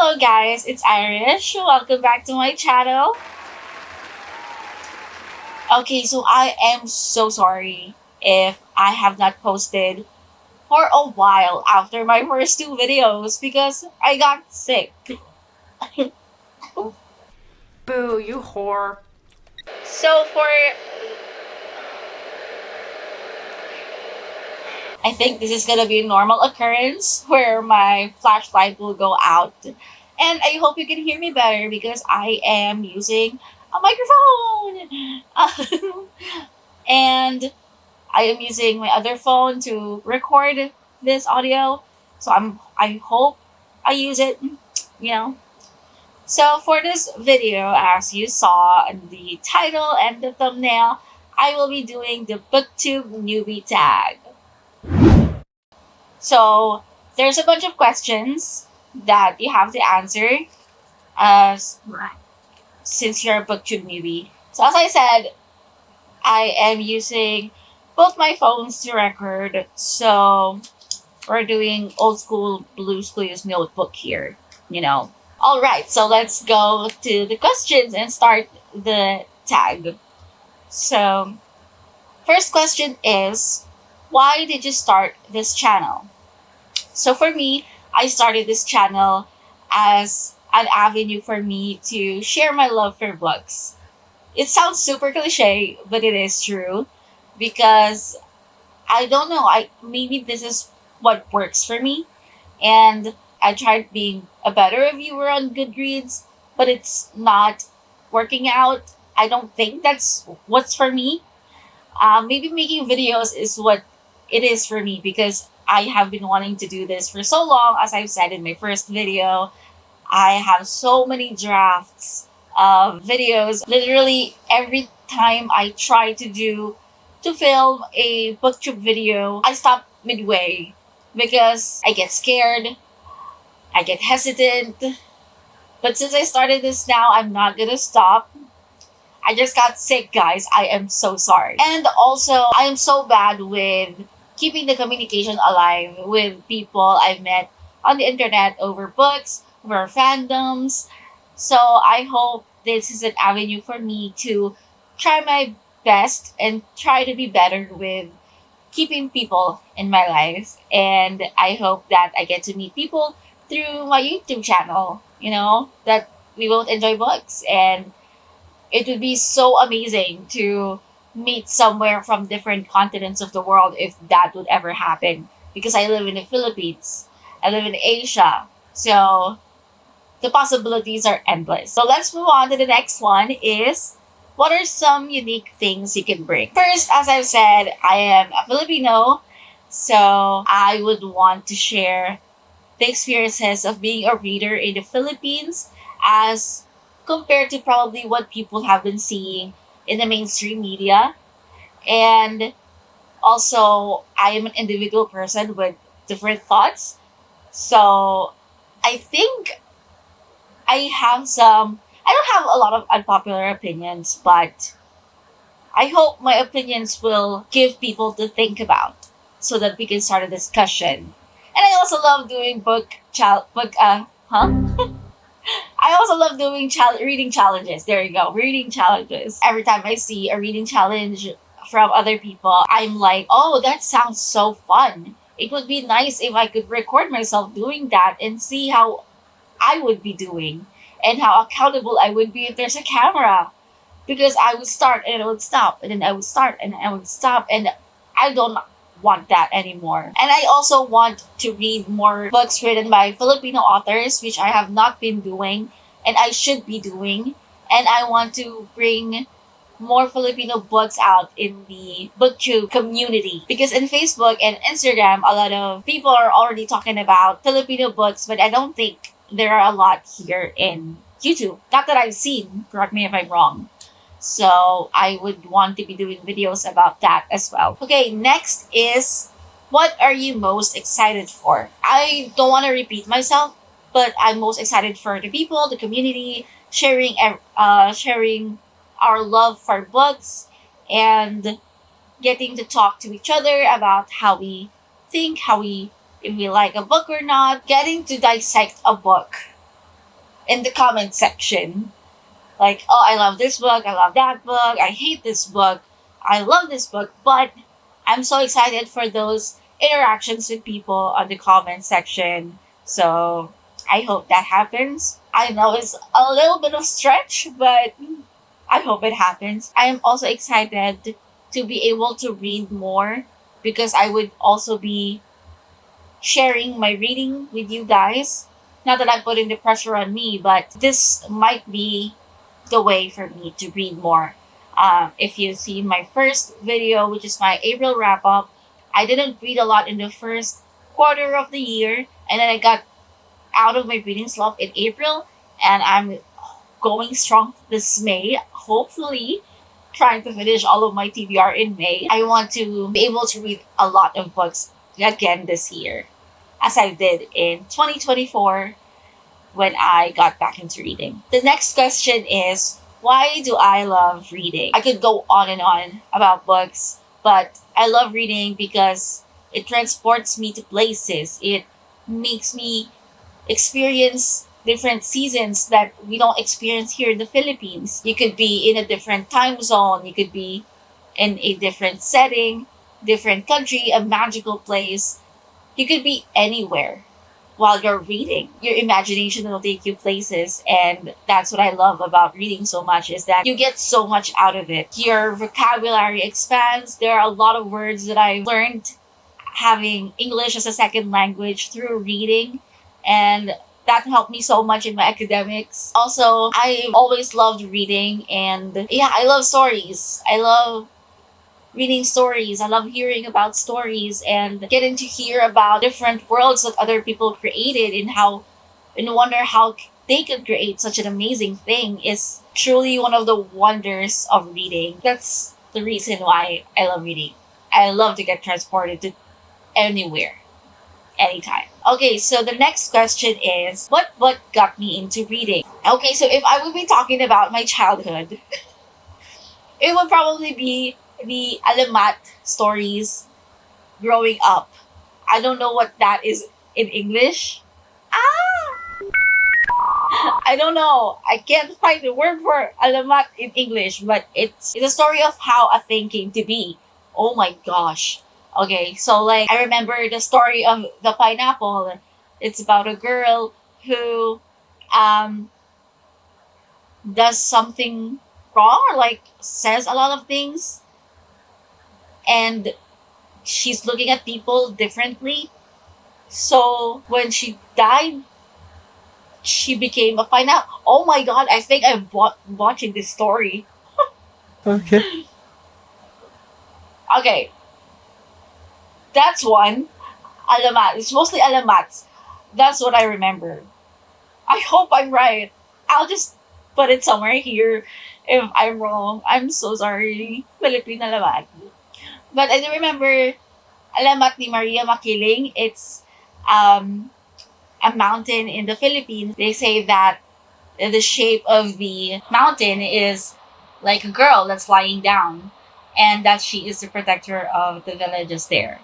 Hello guys, it's Irish. Welcome back to my channel. Okay, so I am so sorry if I have not posted for a while after my first two videos because I got sick. Boo, you whore. So I think this is gonna be a normal occurrence where my flashlight will go out. And I hope you can hear me better because I am using a microphone. And I am using my other phone to record this audio. So I hope I use it, you know. So for this video, as you saw in the title and the thumbnail, I will be doing the booktube newbie tag. So there's a bunch of questions that you have to answer as since you're a booktube newbie. So as I said, I am using both my phones to record. So we're doing old school Blue's Clues notebook here, you know. All right, so let's go to the questions and start the tag. So first question is, why did you start this channel? So for me, I started this channel as an avenue for me to share my love for books. It sounds super cliche, but it is true because I don't know, I maybe this is what works for me. And I tried being a better reviewer on Goodreads, but it's not working out. I don't think that's what's for me. Maybe making videos is what it is for me because I have been wanting to do this for so long. As I've said in my first video, I have so many drafts of videos. Literally every time I try to film a booktube video, I stop midway because I get scared, I get hesitant. But since I started this now, I'm not gonna stop. I just got sick, guys. I am so sorry. And also, I am so bad with keeping the communication alive with people I've met on the internet over books, over fandoms. So I hope this is an avenue for me to try my best and try to be better with keeping people in my life. And I hope that I get to meet people through my YouTube channel, you know, that we both enjoy books. And it would be so amazing to meet somewhere from different continents of the world if that would ever happen. Because I live in the Philippines, I live in Asia. So the possibilities are endless. So let's move on to the next one is, what are some unique things you can bring? First, as I've said, I am a Filipino. So I would want to share the experiences of being a reader in the Philippines as compared to probably what people have been seeing in the mainstream media. And also, I am an individual person with different thoughts. So I think I don't have a lot of unpopular opinions, but I hope my opinions will give people to think about so that we can start a discussion. And I also love doing I also love doing reading challenges. There you go, reading challenges. Every time I see a reading challenge from other people, I'm like, oh, that sounds so fun. It would be nice if I could record myself doing that and see how I would be doing and how accountable I would be if there's a camera. Because I would start and I would stop, and then I would start and I would stop, and I don't want that anymore. And I also want to read more books written by Filipino authors, which I have not been doing and I should be doing. And I want to bring more Filipino books out in the booktube community. Because in Facebook and Instagram, a lot of people are already talking about Filipino books, but I don't think there are a lot here in YouTube. Not that I've seen, correct me if I'm wrong. So I would want to be doing videos about that as well. Okay, next is, what are you most excited for? I don't want to repeat myself, but I'm most excited for the people, the community, sharing our love for books and getting to talk to each other about how we think, if we like a book or not, getting to dissect a book in the comment section. Like, oh, I love this book, I love that book, I hate this book, I love this book. But I'm so excited for those interactions with people on the comment section. So I hope that happens. I know it's a little bit of stretch, but I hope it happens. I am also excited to be able to read more because I would also be sharing my reading with you guys. Not that I'm putting the pressure on me, but this might be the way for me to read more. If you've seen my first video, which is my April wrap up, I didn't read a lot in the first quarter of the year, and then I got out of my reading slump in April, and I'm going strong this May, hopefully trying to finish all of my TBR in May. I want to be able to read a lot of books again this year, as I did in 2024 when I got back into reading. The next question is, why do I love reading? I could go on and on about books, but I love reading because it transports me to places. It makes me experience different seasons that we don't experience here in the Philippines. You could be in a different time zone, you could be in a different setting, different country, a magical place. You could be anywhere while you're reading. Your imagination will take you places, and that's what I love about reading so much, is that you get so much out of it. Your vocabulary expands. There are a lot of words that I learned having English as a second language through reading, and that helped me so much in my academics. Also, I've always loved reading, and yeah, I love stories. I love reading stories. I love hearing about stories and getting to hear about different worlds that other people created, and wonder how they could create such an amazing thing is truly one of the wonders of reading. That's the reason why I love reading. I love to get transported to anywhere, anytime. Okay, so the next question is, what book got me into reading? Okay, so if I would be talking about my childhood, it would probably be the alamat stories growing up. I don't know what that is in English. I don't know. I can't find the word for alamat in English, but it's a story of how a thing came to be. Oh my gosh. Okay, so like I remember the story of the pineapple. It's about a girl who um does something wrong, or like says a lot of things, and she's looking at people differently. So when she died, she became a pineapple. Oh my god, I think I'm watching this story. Okay. Okay, that's one. Alamat. It's mostly alamats. That's what I remember. I hope I'm right. I'll just put it somewhere here. If I'm wrong, I'm so sorry. Philippine alamat. But I do remember Alamat ni Maria Makiling. It's a mountain in the Philippines. They say that the shape of the mountain is like a girl that's lying down, and that she is the protector of the villages there.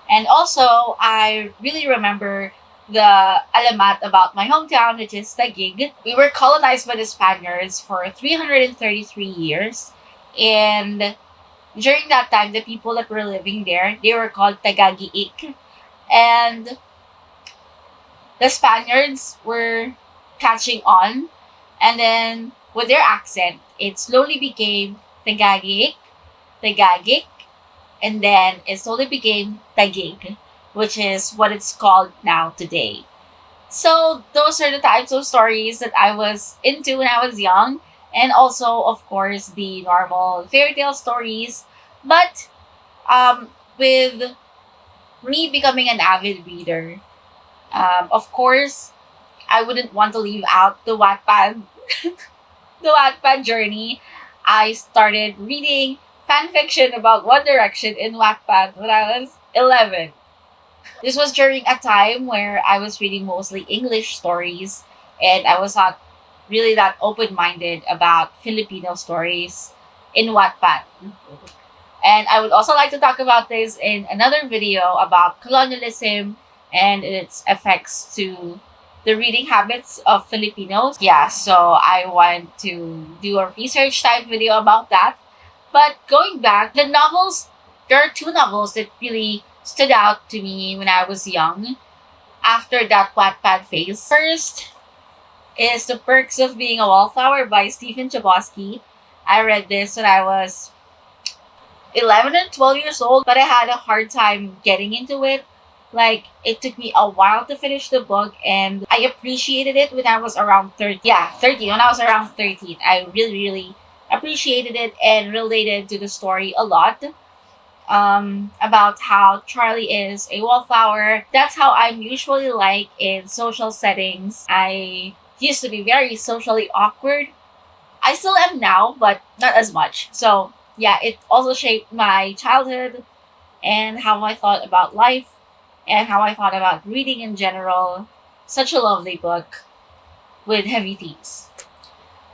And also, I really remember the alamat about my hometown, which is Taguig. We were colonized by the Spaniards for 333 years. And during that time, the people that were living there, they were called Tagagiik. And the Spaniards were catching on. And then, with their accent, it slowly became Tagagiik, Tagagic, and then it slowly became Taguig, which is what it's called now today. So those are the types of stories that I was into when I was young, and also, of course, the normal fairy tale stories. But with me becoming an avid reader, of course, I wouldn't want to leave out the Wattpad, the Wattpad journey. I started reading fan fiction about One Direction in Wattpad when I was 11. This was during a time where I was reading mostly English stories, and I was not really that open-minded about Filipino stories in Wattpad. And I would also like to talk about this in another video about colonialism and its effects to the reading habits of Filipinos. Yeah, so I want to do a research type video about that. But going back, the novels, there are two novels that really stood out to me when I was young after that Wattpad phase. First is The Perks of Being a Wallflower by Stephen Chbosky. I read this when I was 11 and 12 years old, but I had a hard time getting into it. Like, it took me a while to finish the book, and I appreciated it when I was around 13. Yeah, 13. When I was around 13, I really, really appreciated it and related to the story a lot. About how Charlie is a wallflower. That's how I'm usually like in social settings. I used to be very socially awkward. I still am now, but not as much. So, yeah, it also shaped my childhood and how I thought about life and how I thought about reading in general. Such a lovely book with heavy themes.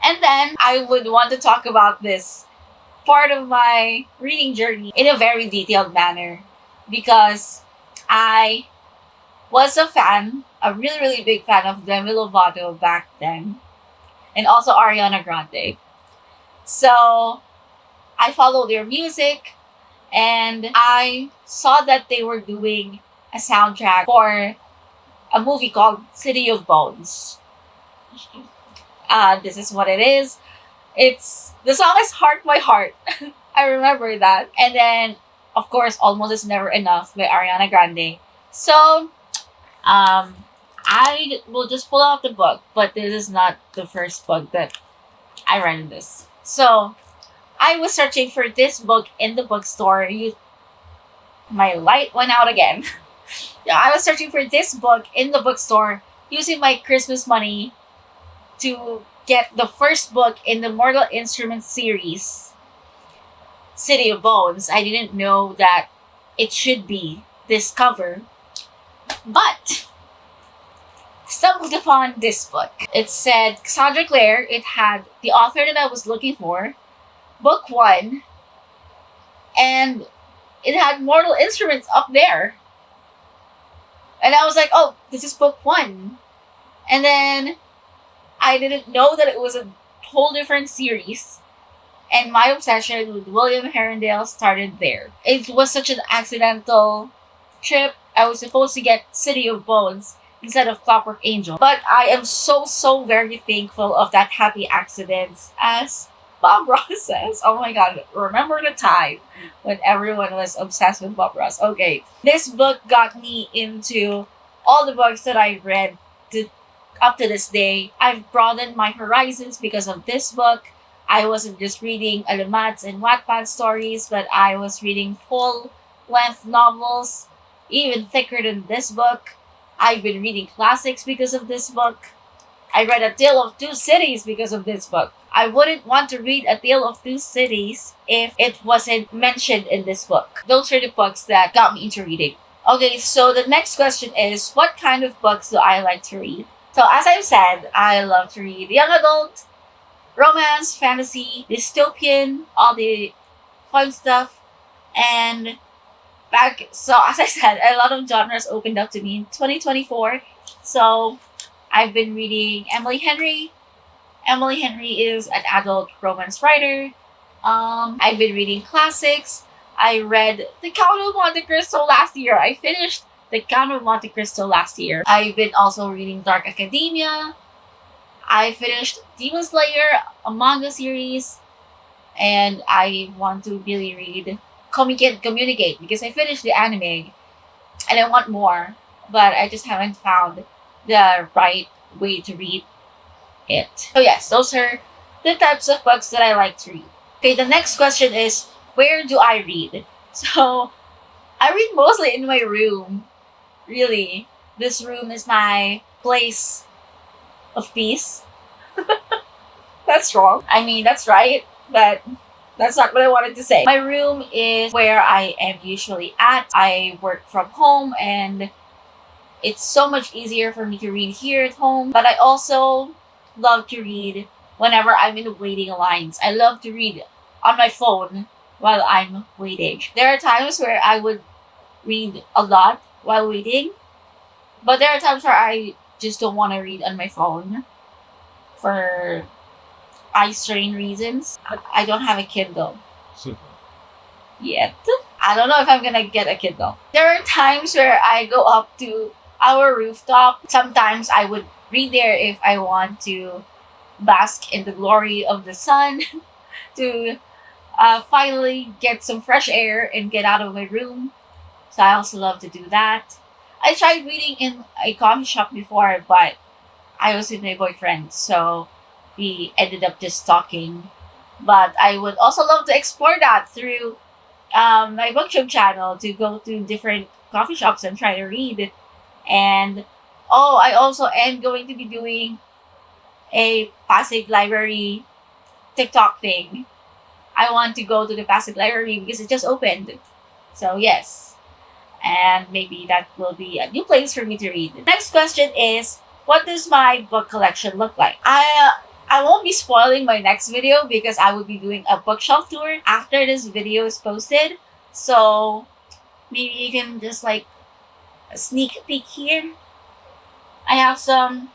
And then I would want to talk about this part of my reading journey in a very detailed manner because I was a fan, a really, really big fan of Demi Lovato back then, and also Ariana Grande. So I followed their music, and I saw that they were doing a soundtrack for a movie called City of Bones. This is what it is. The song is Heart by Heart. I remember that. And then, of course, Almost Is Never Enough by Ariana Grande. So, I will just pull out the book, but this is not the first book that I read in this. So, I was searching for this book in the bookstore. My light went out again. Yeah, I was searching for this book in the bookstore using my Christmas money to get the first book in the Mortal Instruments series, City of Bones. I didn't know that it should be this cover, but stumbled upon this book. It said Cassandra Clare. It had the author that I was looking for, book 1, and it had Mortal Instruments up there. And I was like, oh, this is book 1. And then I didn't know that it was a whole different series. And my obsession with William Herondale started there. It was such an accidental trip. I was supposed to get City of Bones instead of Clockwork Angel. But I am so, so very thankful of that happy accident. As Bob Ross says, oh my god, remember the time when everyone was obsessed with Bob Ross. Okay, this book got me into all the books that I read up to this day. I've broadened my horizons because of this book. I wasn't just reading Alamats and Wattpad stories, but I was reading full-length novels, even thicker than this book. I've been reading classics because of this book. I read A Tale of Two Cities because of this book. I wouldn't want to read A Tale of Two Cities if it wasn't mentioned in this book. Those are the books that got me into reading. Okay, so the next question is, what kind of books do I like to read? So as I've said, I love to read young adult, romance, fantasy, dystopian, all the fun stuff. And so as I said, a lot of genres opened up to me in 2024. So I've been reading Emily Henry. Emily Henry is an adult romance writer. I've been reading classics. I read The Count of Monte Cristo last year. I finished The Count of Monte Cristo last year. I've been also reading Dark Academia. I finished Demon Slayer, a manga series. And I want to really read Communicate because I finished the anime. And I want more. But I just haven't found the right way to read it. So yes, those are the types of books that I like to read. Okay, the next question is, where do I read? So, I read mostly in my room. Really. This room is my place of peace. That's wrong. I mean, that's right, but that's not what I wanted to say. My room is where I am usually at. I work from home and it's so much easier for me to read here at home. But I also love to read whenever I'm in the waiting lines. I love to read on my phone while I'm waiting. There are times where I would read a lot while waiting, but there are times where I just don't want to read on my phone for eye strain reasons. I don't have a Kindle yet. I don't know if I'm gonna get a Kindle. There are times where I go up to our rooftop. Sometimes I would read there if I want to bask in the glory of the sun, to finally get some fresh air and get out of my room. So I also love to do that. I tried reading in a coffee shop before, but I was with my boyfriend, so we ended up just talking. But I would also love to explore that through my booktube channel, to go to different coffee shops and try to read. And oh, I also am going to be doing a Pasig Library TikTok thing. I want to go to the Pasig Library because it just opened. So yes. And maybe that will be a new place for me to read. Next question is, what does my book collection look like? I won't be spoiling my next video because I will be doing a bookshelf tour after this video is posted. So maybe you can just like a sneak peek here. I have some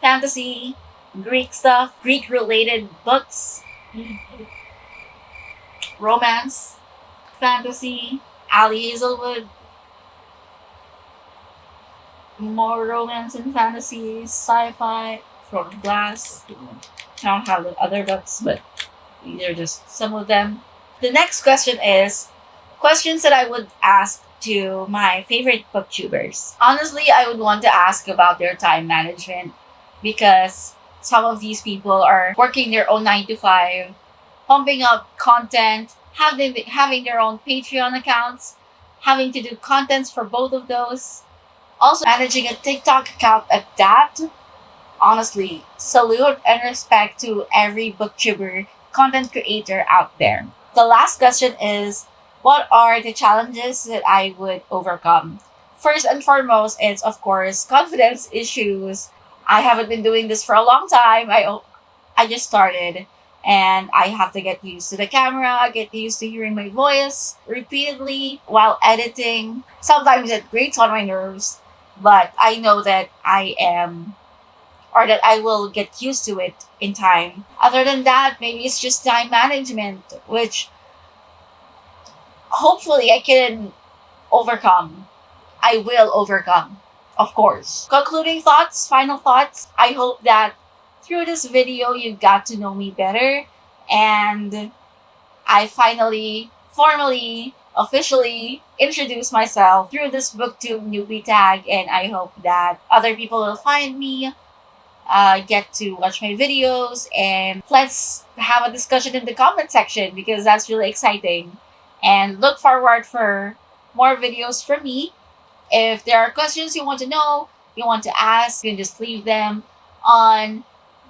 fantasy, Greek stuff, Greek related books, romance, fantasy, Ali Hazelwood, more romance and fantasy, sci-fi, from Glass. I don't have the other books, but these are just some of them. The next question is questions that I would ask to my favorite booktubers. Honestly, I would want to ask about their time management because some of these people are working their own 9 to 5, pumping up content, having their own Patreon accounts, having to do contents for both of those, also managing a TikTok account at that. Honestly, salute and respect to every booktuber content creator out there. The last question is, what are the challenges that I would overcome? First and foremost, it's of course confidence issues. I haven't been doing this for a long time. I just started and I have to get used to the camera, get used to hearing my voice repeatedly while editing. Sometimes it grates on my nerves, but I know that I will get used to it in time. Other than that, maybe it's just time management, which hopefully I can overcome. I will overcome, of course. Concluding thoughts, final thoughts. I hope that through this video you got to know me better and I finally, formally, officially introduce myself through this booktube newbie tag, and I hope that other people will find me, get to watch my videos, and let's have a discussion in the comment section because that's really exciting. And look forward for more videos from me. If there are questions you want to know, you want to ask, you can just leave them on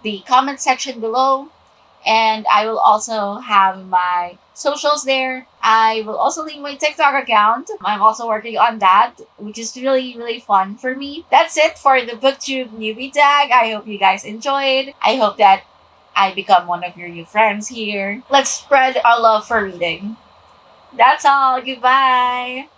the comment section below. And I will also have my socials there. I will also leave my TikTok account. I'm also working on that, which is really, really fun for me. That's it for the booktube newbie tag. I hope you guys enjoyed. I hope that I become one of your new friends here. Let's spread our love for reading. That's all. Goodbye.